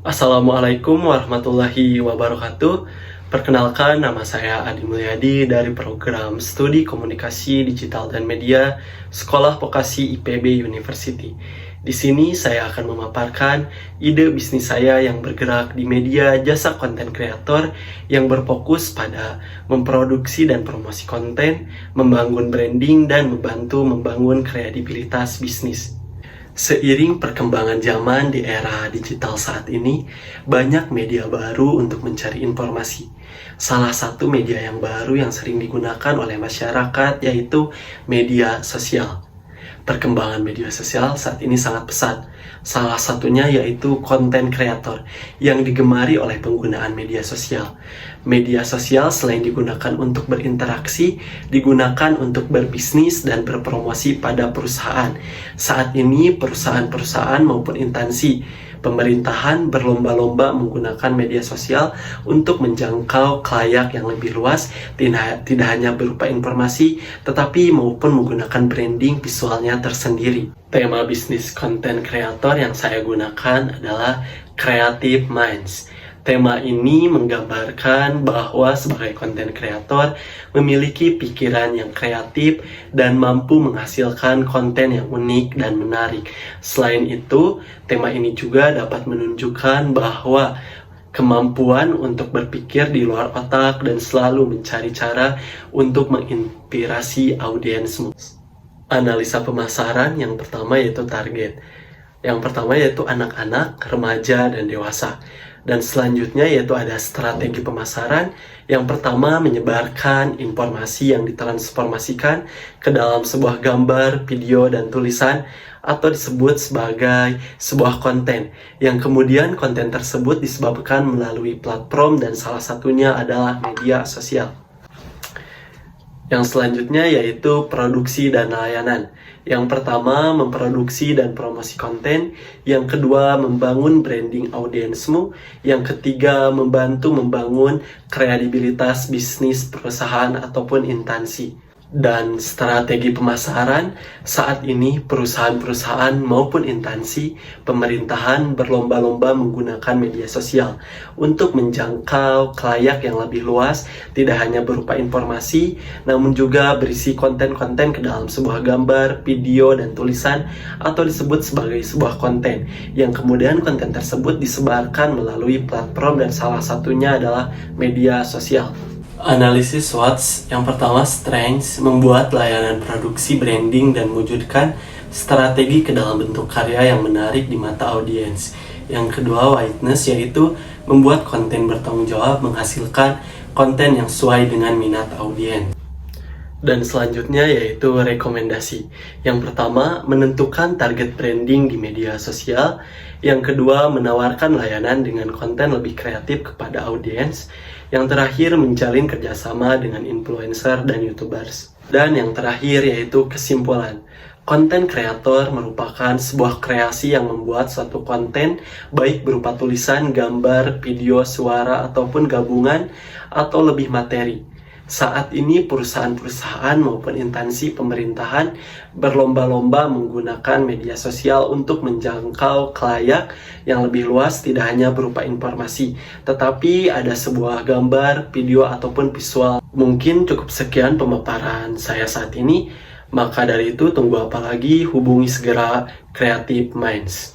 Assalamualaikum warahmatullahi wabarakatuh. Perkenalkan, nama saya Adi Mulyadi dari program Studi Komunikasi Digital dan Media Sekolah Vokasi IPB University. Di sini saya akan memaparkan ide bisnis saya yang bergerak di media jasa konten kreator yang berfokus pada memproduksi dan promosi konten, membangun branding, dan membantu membangun kredibilitas bisnis. Seiring perkembangan zaman di era digital saat ini, banyak media baru untuk mencari informasi. Salah satu media yang baru yang sering digunakan oleh masyarakat yaitu media sosial. Perkembangan media sosial saat ini sangat pesat. Salah satunya yaitu konten kreator yang digemari oleh penggunaan media sosial. Media sosial selain digunakan untuk berinteraksi, digunakan untuk berbisnis dan berpromosi pada perusahaan. Saat ini perusahaan-perusahaan maupun instansi pemerintahan berlomba-lomba menggunakan media sosial untuk menjangkau khalayak yang lebih luas, tidak hanya berupa informasi, tetapi maupun menggunakan branding visualnya tersendiri. Tema bisnis konten kreator yang saya gunakan adalah Creative Minds. Tema ini menggambarkan bahwa sebagai konten kreator memiliki pikiran yang kreatif dan mampu menghasilkan konten yang unik dan menarik. Selain itu, tema ini juga dapat menunjukkan bahwa kemampuan untuk berpikir di luar otak dan selalu mencari cara untuk menginspirasi audiensmu. Analisa pemasaran yang pertama yaitu target. Yang pertama yaitu anak-anak, remaja, dan dewasa. Dan selanjutnya yaitu ada strategi pemasaran. Yang pertama menyebarkan informasi yang ditransformasikan ke dalam sebuah gambar, video, dan tulisan atau disebut sebagai sebuah konten. Yang kemudian konten tersebut disebabkan melalui platform dan salah satunya adalah media sosial. Yang selanjutnya yaitu produksi dan layanan. Yang pertama, memproduksi dan promosi konten. Yang kedua, membangun branding audiensmu. Yang ketiga, membantu membangun kredibilitas bisnis perusahaan ataupun instansi. Dan strategi pemasaran, saat ini perusahaan-perusahaan maupun instansi pemerintahan berlomba-lomba menggunakan media sosial untuk menjangkau khalayak yang lebih luas, tidak hanya berupa informasi, namun juga berisi konten-konten ke dalam sebuah gambar, video, dan tulisan, atau disebut sebagai sebuah konten, yang kemudian konten tersebut disebarkan melalui platform dan salah satunya adalah media sosial. Analisis SWOT. Yang pertama, strengths, membuat layanan produksi branding dan mewujudkan strategi ke dalam bentuk karya yang menarik di mata audiens. Yang kedua, weakness, yaitu membuat konten bertanggung jawab, menghasilkan konten yang sesuai dengan minat audiens. Dan selanjutnya yaitu rekomendasi. Yang pertama, menentukan target branding di media sosial. Yang kedua, menawarkan layanan dengan konten lebih kreatif kepada audiens. Yang terakhir, menjalin kerjasama dengan influencer dan YouTubers. Dan yang terakhir yaitu kesimpulan. Konten kreator merupakan sebuah kreasi yang membuat suatu konten baik berupa tulisan, gambar, video, suara, ataupun gabungan atau lebih materi. Saat ini perusahaan-perusahaan maupun instansi pemerintahan berlomba-lomba menggunakan media sosial untuk menjangkau khalayak yang lebih luas, tidak hanya berupa informasi, tetapi ada sebuah gambar, video, ataupun visual. Mungkin cukup sekian pemaparan saya saat ini. Maka dari itu, tunggu apa lagi? Hubungi segera Creative Minds.